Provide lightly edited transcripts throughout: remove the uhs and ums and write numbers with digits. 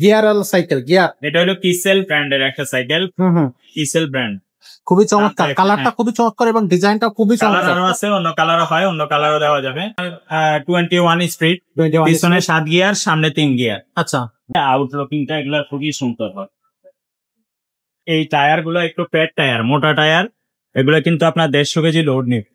গিয়ারাল cycle gear এটা হলো কিসেল ব্র্যান্ডের একটা সাইকেল। কিসেল ব্র্যান্ড খুবই চমৎকার, কালারটা খুবই চমৎকার এবং ডিজাইনটা খুবই চমৎকার। কালারও আছে, অন্য কালারও হয়, অন্য কালারও দেওয়া যাবে। 21 স্পিড, পিছনে 7 গিয়ার, সামনে 3 গিয়ার। আচ্ছা, আউটলুকিংটা এগুলা খুবই সুন্দর হয়। এই টায়ার গুলো একটু প্যাড টায়ার, মোটা টায়ার, এগুলো কিন্তু আপনার 150 কেজি লোড নেবে।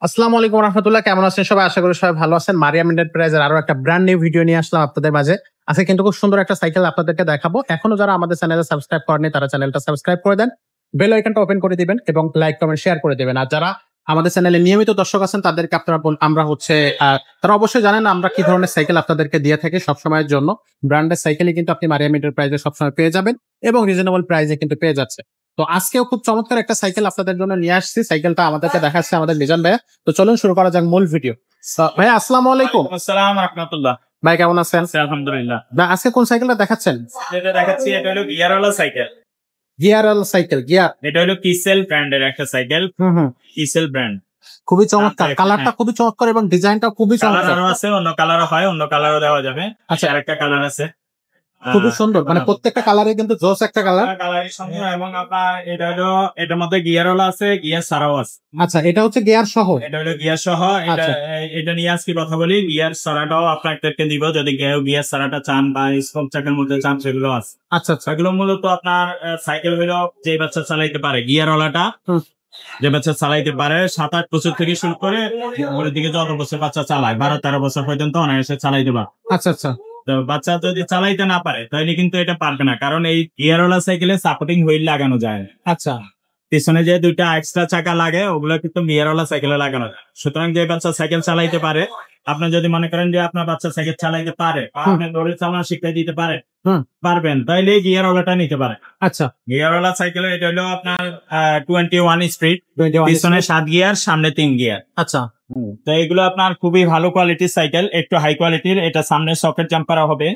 আসসালামু আলাইকুম রাহমাতুল্লাহ, কেমন আছেন সবাই? আশা করি সবাই ভালো আছেন। মারিয়াম এন্টারপ্রাইজের আরো একটা ব্র্যান্ড নিউ ভিডিও নিয়ে আসলাম আপনাদের মাঝে। আজকে কিন্তু খুব সুন্দর একটা সাইকেল আপনাদেরকে দেখাবো। এখনো যারা আমাদের চ্যানেলে সাবস্ক্রাইব করেনি তারা চ্যানেলটা সাবস্ক্রাইব করে দেন, বেল আইকনটা ওপেন করে দিবেন এবং লাইক কমেন্ট শেয়ার করে দিবেন। আর যারা আমাদের চ্যানেলে নিয়মিত দর্শক আছেন তাদেরকে আমরা তারা অবশ্যই জানেন আমরা কি ধরনের সাইকেল আপনাদেরকে দিয়ে থাকি সবসময়ের জন্য। ব্র্যান্ডের সাইকেলই কিন্তু আপনি মারিয়াম এন্টারপ্রাইজে সবসময় পেয়ে যাবেন এবং রিজনেবল প্রাইসে কিন্তু পেয়ে যাচ্ছে। তো আজকেও খুব চমৎকার একটা সাইকেল আপনাদের জন্য নিয়ে আসছি। সাইকেলটা আমাদেরকে দেখাচ্ছে আমাদের মিজান ভাইয়া। তো চলুন শুরু করা যাক মূল ভিডিও। ভাইয়া আসসালামু আলাইকুম। আসসালাম রাহমাতুল্লাহ। ভাই কেমন আছেন? আলহামদুলিল্লাহ। ভাই আজকে কোন সাইকেলটা দেখাচ্ছেন? এটা দেখাচ্ছি, এটা হলো গিয়ারওয়ালা সাইকেল। গিয়ারাল সাইকেল গিয়ার, এটা হলো কিসেল ব্র্যান্ডের একটা সাইকেল। কিসেল ব্র্যান্ড খুবই চমৎকার, কালারটা খুবই চমৎকার এবং ডিজাইনটা খুবই চমৎকার। কালারও আছে, অন্য কালারও হয়, অন্য কালারও দেওয়া যাবে। আচ্ছা, আরেকটা কালার আছে খুবই সুন্দর, মানে প্রত্যেকটা কালারে কিন্তু জোস একটা কালার। কালারের সঙ্গে এবং আপনার এটা হলো, এটার মধ্যে গিয়ারওয়ালা আছে, গিয়ার ছাড়াও আছে। আচ্ছা, এটা হচ্ছে গিয়ার সহ। এটা হলো গিয়ার সহ। এটা নিয়ে আজকে কথা বলি। গিয়ার ছাড়াটাও আপনাদেরকে দিব, যদি কেউ গিয়ার ছাড়াটা চান বা স্পোক চাকার মধ্যে চান সেগুলো আছে। আচ্ছা আচ্ছা, এগুলো মূলত আপনার সাইকেল হলো যে বাচ্চা চালাইতে পারে, গিয়ারওয়ালাটা যে বাচ্চা চালাইতে পারে 7-8 বছর থেকে শুরু করে ওর দিকে যত বছর বাচ্চা চালায় 12-13 বছর পর্যন্ত অনায়াসে চালাইতে পারে। আচ্ছা আচ্ছা, তো বাচ্চা যদি চালাইতে না পারে তাহলে কিন্তু এটা পারবে না, কারণ এই গিয়ারওয়ালা সাইকেলে সাপোর্টিং হুইল লাগানো যায়। আচ্ছা, পিছনে যে 2টা এক্সট্রা চাকা লাগে ওগুলো কিন্তু গিয়ারওয়ালা সাইকেলে লাগানো যায়। সুতরাং যে বাচ্চা সাইকেল চালাইতে পারে, আপনি যদি মনে করেন যে আপনার বাচ্চা সাইকেল চালাইতে পারে, আপনি দড়ি চালানো শিখিয়ে দিতে পারবেন, তাইলে গিয়ারওয়ালাটা নিতে পারে। আচ্ছা, গিয়ারওয়ালা সাইকেল এটা হলো আপনার 21 স্পিড, পিছনে 7 গিয়ার, সামনে 3 গিয়ার। আচ্ছা, তো এগুলো আপনার খুবই ভালো কোয়ালিটির সাইকেল, একটু হাই কোয়ালিটির। এটা সামনে সকেট জাম্পার হবে,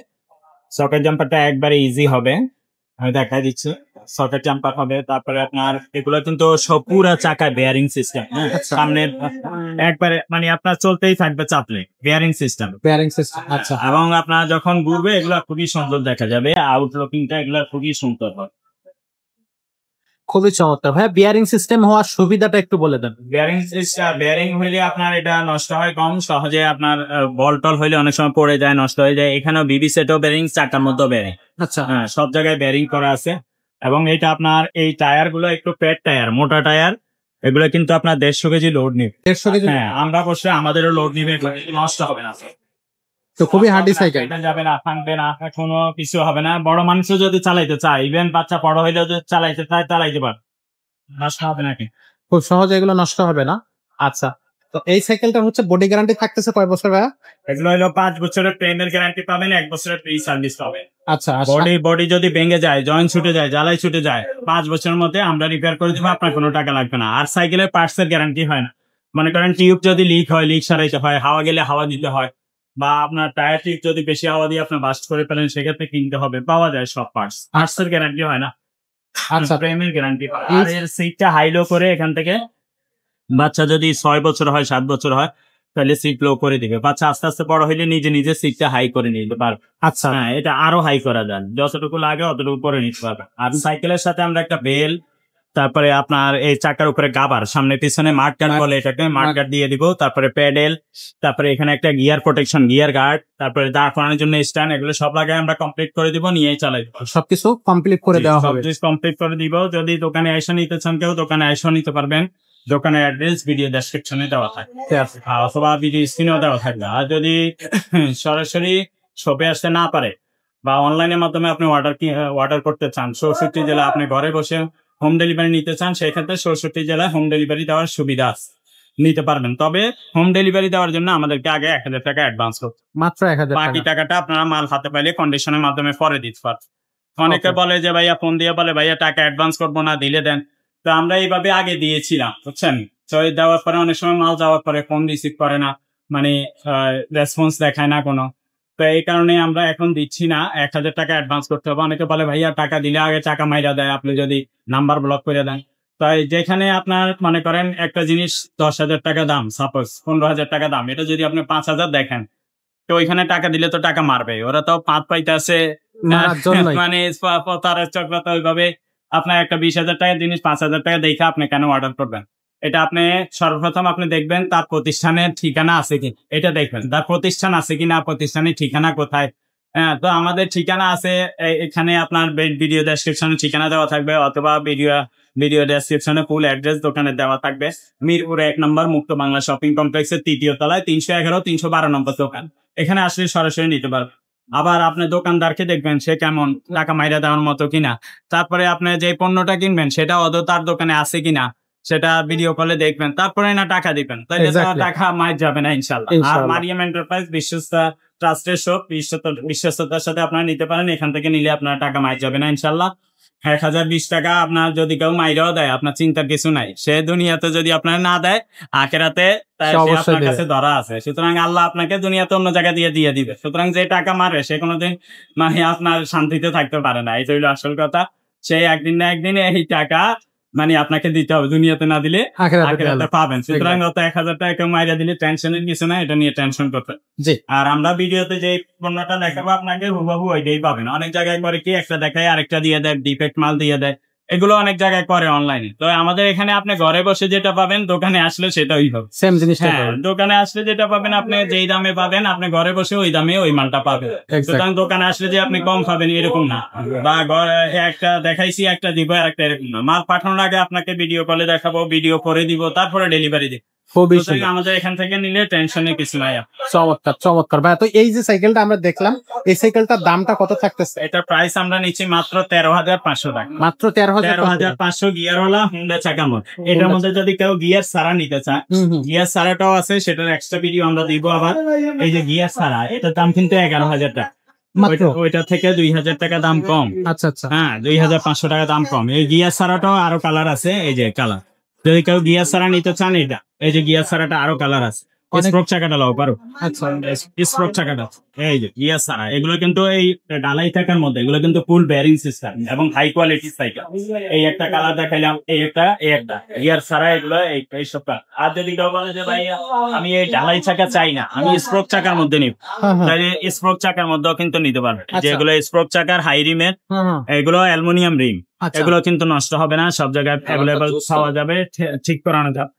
সকেট জাম্পারটা একবারে ইজি হবে, আমি দেখাই দিচ্ছি। সকেট জাম্পার হবে, তারপরে আপনার এগুলো কিন্তু সব পুরা চাকা বেয়ারিং সিস্টেম। সামনে একবারে মানে আপনার চলতেই থাকবে চাপলে, বেয়ারিং সিস্টেম। আচ্ছা, এবং আপনার যখন ঘুরবে এগুলো খুবই সুন্দর দেখা যাবে, আউটলুকিংটা এগুলো খুবই সুন্দর হবে। খুবই চমৎকার। ভাই বিয়ারিং সিস্টেম হওয়ার সুবিধাটা একটু বলে দেন। বেয়ারিং হইলে আপনার এটা নষ্ট হয় কম সহজে, আপনার বল টল হইলে অনেক সময় পড়ে যায়, নষ্ট হয়ে যায়। এখানেও বিবি সেটও বেয়ারিং, চাকার মধ্যেও বেয়ারিং। আচ্ছা, হ্যাঁ, সব জায়গায় বেয়ারিং করা আছে। এবং এটা আপনার এই টায়ার গুলো একটু প্যাড টায়ার, মোটা টায়ার, এগুলো কিন্তু আপনার 150 কেজি লোড নিবে। 150 কেজি? হ্যাঁ, আমরা বসে আমাদেরও লোড নিবে, নষ্ট হবে না। তো খুবই হার্ডি সাইকেল, এটা যাবে না, ভাঙবে না, কোনো কিছু হবে না। বড় মানুষও যদি চালাইতে চায়, ইভেন বাচ্চা বড় হইলেও যদি চালাইতে চায় চালাইতে পারে, নষ্ট হবে নাকি, খুব সহজে এগুলো নষ্ট হবে না। আচ্ছা, তো এই সাইকেলটা হচ্ছে বডি গ্যারান্টি থাকতেছে কয় বছর ভাইয়া? এগুলো হলো 5 বছরের ট্রেনের গ্যারান্টি পাবেন, 1 বছরের ফ্রি সার্ভিস পাবেন। আচ্ছা, বডি যদি ভেঙে যায়, জয়েন্ট ছুটে যায়, জ্বালাই ছুটে যায়, 5 বছরের মধ্যে আমরা রিপেয়ার করে দিব, আপনার কোনো টাকা লাগবে না। আর সাইকেলের পার্টস এর গ্যারান্টি হয় না। মনে করেন টিউব যদি লিক হয়, লিক সারাইতে হয়, হাওয়া গেলে হাওয়া দিতে হয়, বা আপনার টায়ার টিউব যদি বেশি হাওয়া দিয়ে আপনার বাস্ট করে ফেলেন, সেক্ষেত্রে কিনতে হবে। পাওয়া যায় সব পার্টস এর গ্যারান্টি হয় না। আচ্ছা, প্রেমের গ্যারান্টি। আর এর সিটটা হাই লো করে এখান থেকে বাচ্চা যদি 6 বছর হয়, 7 বছর হয়, তাহলে সিট লো করে দিবে। বাচ্চা আস্তে আস্তে বড় হইলে নিজে নিজে সিটটা হাই করে নিতে পারবে। আচ্ছা, হ্যাঁ, এটা আরো হাই করা যায়, যতটুকু লাগে অতটুকু করে নিতে পারবে। আর সাইকেলের সাথে আমরা একটা বেল, তারপরে আপনার এই চাকার উপরে গাবার, সামনে পিছনে মাঠগার্ড বলে এটাকে, মাঠগার্ড দিয়ে দিব। তারপরে প্যাডেল, তারপরে এখানে একটা গিয়ার প্রোটেকশন, গিয়ার গার্ড, তারপরে দাঁড় করানোর জন্য স্ট্যান্ড, এগুলো সব লাগাই আমরা কমপ্লিট করে দিব, নিয়েই চালাই দিব। সবকিছু কমপ্লিট করে দেওয়া হবে, কমপ্লিট করে দিব। যদি দোকানে এসে নিতে চান কেউ, দোকানে এসে নিতে পারবেন। দোকানের অ্যাড্রেস ভিডিও ডেসক্রিপশনে দেওয়া থাকবে, অথবা ভিডিও স্ক্রিনেও দেওয়া থাকবে। আর যদি সরাসরি শপে আসতে না পারে বা অনলাইনের মাধ্যমে আপনি অর্ডার করতে চান, 64 জেলা আপনি ঘরে বসে হোম ডেলিভারি নিতে চান, সেক্ষেত্রে 64 জেলায় হোম ডেলিভারি দেওয়ার সুবিধা আছে, নিতে পারবেন। তবে হোম ডেলিভারি দেওয়ার জন্য আমাদেরকে আগে 1000 টাকা অ্যাডভান্স করতে, মাত্র 1000 টাকা। বাকি টাকাটা আপনারা মাল হাতে পাইলে কন্ডিশনের মাধ্যমে পরে দিতে পারবেন। অনেকে বলে যে ভাইয়া ফোন দিয়ে বলে ভাইয়া টাকা অ্যাডভান্স করবো না, দিলে দেন। তো আমরা এইভাবে আগে দিয়েছিলাম, বুঝছেন। তো দেওয়ার পরে অনেক সময় মাল যাওয়ার পরে ফোন রিসিভ করে না, মানে রেসপন্স দেখায় না কোনো। তো এই কারণে আমরা এখন দিচ্ছি না, 1000 টাকা অ্যাডভান্স করতে হবে। অনেকে বলে ভাইয়া টাকা দিলে আগে টাকা মাইরা দেয়, আপনি যদি নাম্বার ব্লক করে দেন। তাই যেখানে আপনার মনে করেন একটা জিনিস 10,000 টাকা দাম, সাপোজ 15,000 টাকা দাম, এটা যদি আপনি 5,000 দেখেন, তো ওইখানে টাকা দিলে তো টাকা মারবে। ওরা তো 5 পাইতে আছে মারার জন্যই। মানে প্রতারক চক্র তো ওইভাবে আপনার একটা 20,000 টাকার জিনিস 5,000 টাকা দেখে আপনি কেন অর্ডার করবেন? এটা আপনি সর্বপ্রথম আপনি দেখবেন তার প্রতিষ্ঠানের ঠিকানা আছে কি, এটা দেখবেন তার প্রতিষ্ঠান আছে কিনা, প্রতিষ্ঠানের ঠিকানা কোথায়। হ্যাঁ, তো আমাদের ঠিকানা আছে এখানে আপনার ভিডিও ডেসক্রিপশনে ঠিকানা দেওয়া থাকবে, অথবা ভিডিও ডেসক্রিপশনে ফুল অ্যাড্রেস দোকানে দেওয়া থাকবে। মিরপুরে 1 নম্বর মুক্ত বাংলা শপিং কমপ্লেক্সের 3য় তলায় 311 312 নম্বর দোকান। এখানে আসলে সরাসরি নিতে পারবেন। আবার আপনি দোকানদারকে দেখবেন সে কেমন, টাকা মাইরা দেওয়ার মতো কিনা। তারপরে আপনি যে পণ্যটা কিনবেন সেটা আদৌ তার দোকানে আছে কিনা সেটা ভিডিও কলে দেখবেন, তারপরে না টাকা দিবেন, তাহলে টাকা মাইর যাবে না ইনশাল্লাহ। আর মারিয়াম এন্টারপ্রাইজ বিশ্বস্ত ট্রাস্টের শপ, বিশ্বস্ততার সাথে আপনারা নিতে পারেন। এখান থেকে নিলে আপনার টাকা মাইর যাবে না ইনশাল্লাহ। 1020 টাকা আপনার যদি কেউ মাইরাও দেয়, আপনার চিন্তার কিছু নাই। সে দুনিয়াতে যদি আপনার না দেয়, আখেরাতে আপনার কাছে ধরা আছে। সুতরাং আল্লাহ আপনাকে দুনিয়াতে অন্য জায়গা দিয়ে দিবে। সুতরাং যে টাকা মারে সে কোনোদিন মানে আপনার শান্তিতে থাকতে পারে না। এটা হইলো আসল কথা। সে একদিন না একদিন এই টাকা মানে আপনাকে দিতে হবে, দুনিয়াতে না দিলে আখিরাতে পাবেন। সুতরাং গত 1000 টাকা কেউ মাইরা দিলে টেনশনের কিছু না, এটা নিয়ে টেনশন করতে। আর আমরা ভিডিওতে যে পণ্যটা দেখাবো আপনাকে হুবহু ওইটাই পাবেন। অনেক জায়গায় করে কি একটা দেখায় আরেকটা দিয়ে দেয়, ডিফেক্ট মাল দিয়ে দেয়, এগুলো অনেক জায়গায় করে অনলাইনে। তো আমাদের এখানে আপনি ঘরে বসে যেটা পাবেন দোকানে আসলে সেটাই হবে সেম জিনিসটা। দোকানে আসলে যেটা পাবেন আপনি যেই দামে পাবেন, আপনি ঘরে বসে ওই দামে ওই মালটা পাবেন। সুতরাং দোকানে আসলে যে আপনি কম পাবেন এরকম না, বা ঘরে একটা দেখাইছি একটা দিব আর একটা এরকম না। মাল পাঠানোর আগে আপনাকে ভিডিও কলে দেখাবো, ভিডিও করে দিব, তারপরে ডেলিভারি দিব। আমাদের এখান থেকে নিলে টেনশনের কিছু নাই। চমৎকার চমৎকার ভাই। তো এই যে সাইকেলটা আমরা দেখলাম, এই সাইকেলটার দামটা কত থাকতেছে? এটার প্রাইস আমরা নিচ্ছি মাত্র 13,500 টাকা। মাত্র 13,500 গিয়ারওয়ালা হুন্ডা চাকা মোট। এটার মধ্যে যদি কেউ গিয়ার ছাড়া নিতে চায়, গিয়ার ছাড়াটাও আছে, সেটার এক্সট্রা ভিডিও আমরা দিব। আবার এই যে গিয়ার ছাড়া, এটার দাম কিন্তু 11,000 টাকা। ওইটা থেকে 2,000 টাকা দাম কম। আচ্ছা আচ্ছা, হ্যাঁ, 2,500 টাকা দাম কম। এই গিয়ার ছাড়াটাও আরো কালার আছে, এই যে কালার। যদি কেউ গিয়ার ছাড়া নিতে চান, এটা এই যে গিয়ার ছাড়াটা আরো কালার আছে। স্প্রোক চাকাটা লাও পারো। আচ্ছা, স্প্রোক চাকাটা এই যে গিয়ার ছাড়া, এগুলো কিন্তু এই ডালাই থাকার মধ্যে, এগুলো কিন্তু ফুল বেয়ারিং সিস্টেম এবং হাই কোয়ালিটি সাইকেল। এই একটা কালার দেখাইলাম, এই একটা গিয়ার ছাড়া, এগুলো এই সব। আর যদি কেউ বলে যে ভাই আমি এই ডালাই চাকা চাই না, আমি স্প্রোক চাকার মধ্যে নিব, তাহলে স্প্রোক চাকার মধ্যেও কিন্তু নিতে পারবে। যেগুলো স্প্রোক চাকার হাই রিমের, এগুলো অ্যালুমিনিয়াম রিম, এগুলো কিন্তু নষ্ট হবে না, সব জায়গায় অ্যাভেলেবল পাওয়া যাবে, ঠিক করানো যাবে।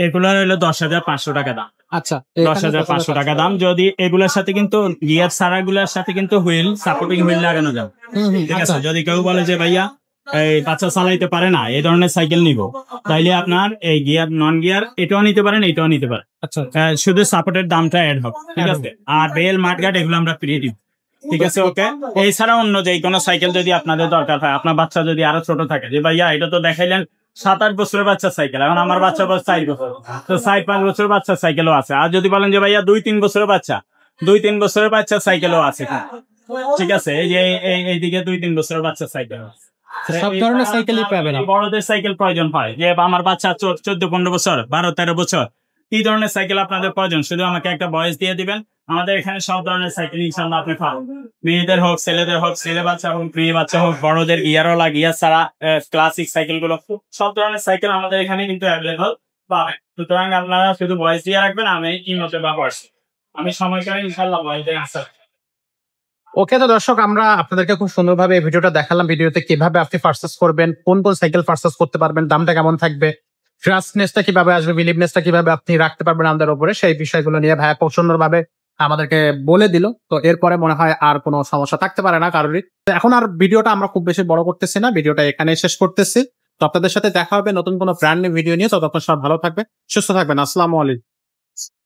এগুলো হলো 10,500 টাকা দাম। আচ্ছা, 10,500 টাকা দাম। যদি এগুলোর সাথে কিন্তু গিয়ার ছাড়া গুলার সাথে কিন্তু হুইল, সাপোর্টিং হুইল লাগানো যাবে। ঠিক আছে, যদি কেউ বলে যে ভাইয়া এই বাচ্চা চালাইতে পারে না, এই ধরনের সাইকেল নিব, তাইলে আপনার এই গিয়ার নন গিয়ার এটাও নিতে পারেন, এটাও নিতে পারেন। আচ্ছা, শুধু সাপোর্টের দামটা অ্যাড হবে। ঠিক আছে, আর বেল মাঠঘাট এগুলো আমরা ফ্রি দিব। ঠিক আছে, ওকে। এছাড়া অন্য যে কোনো সাইকেল যদি আপনাদের দরকার হয়, আপনার বাচ্চা যদি আরো ছোট থাকে, যে ভাইয়া এটা তো দেখাইলেন 7-8 বছরের বাচ্চার সাইকেল, এখন আমার বাচ্চা বয়স 4 বছর, তো 4-5 বছরের বাচ্চার সাইকেলও আছে। আর যদি বলেন যে ভাইয়া 2-3 বছরের বাচ্চা, 2-3 বছরের বাচ্চার সাইকেলও আছে। ঠিক আছে, এই যে এইদিকে 2-3 বছরের বাচ্চার সাইকেল, সব ধরনের সাইকেলই পাবেন। বড়দের সাইকেল প্রয়োজন হয়, যে আমার বাচ্চা 14-15 বছর, 12-13 বছর, কি ধরনের সাইকেল আপনাদের প্রয়োজন, শুধু আমাকে একটা বয়স দিয়ে দিবেন। আমাদের এখানে সব ধরনের সাইকেল ইনশাআল্লাহ আপনি পাবেন। মেয়েদের হোক, ছেলেদের হোক, ছেলে বাচ্চা হোক, মেয়ে বাচ্চা হোক, বড়দের গিয়ারওয়ালা, গিয়ার ছাড়া ক্লাসিক সাইকেল গুলো, সব ধরনের সাইকেল আমাদের এখানে কিন্তু অ্যাভেলেবল পাবেন। সুতরাং আপনারা শুধু বয়স দিয়ে রাখবেন, আমি কি মতো বা বয়স, আমি সময় করে ইনশাআল্লাহ বয়স দিয়ে আসা। ওকে, তো দর্শক আমরা আপনাদেরকে খুব সুন্দরভাবে এই ভিডিওটা দেখালাম। ভিডিওতে কিভাবে আপনি পারচেজ করবেন, কোন কোন সাইকেল পারচেজ করতে পারবেন, দামটা কেমন থাকবে, ট্রাস্টনেসটা কিভাবে আসবে, বিলিভনেসটা কিভাবে আপনি রাখতে পারবেন আমাদের উপরে, সেই বিষয়গুলো নিয়ে ভাইয়া খুব সুন্দরভাবে আমাদেরকে বলে দিল। তো এরপরে মনে হয় আর কোনো সমস্যা থাকতে পারে না কারোরই। এখন আর ভিডিওটা আমরা খুব বেশি বড় করতেছি না, ভিডিওটা এখানে শেষ করতেছি। তো আপনাদের সাথে দেখা হবে নতুন কোনো ব্র্যান্ড নিউ ভিডিও নিয়ে। ততক্ষণ সব ভালো থাকবে, সুস্থ থাকবেন। আসসালামু আলাইকুম।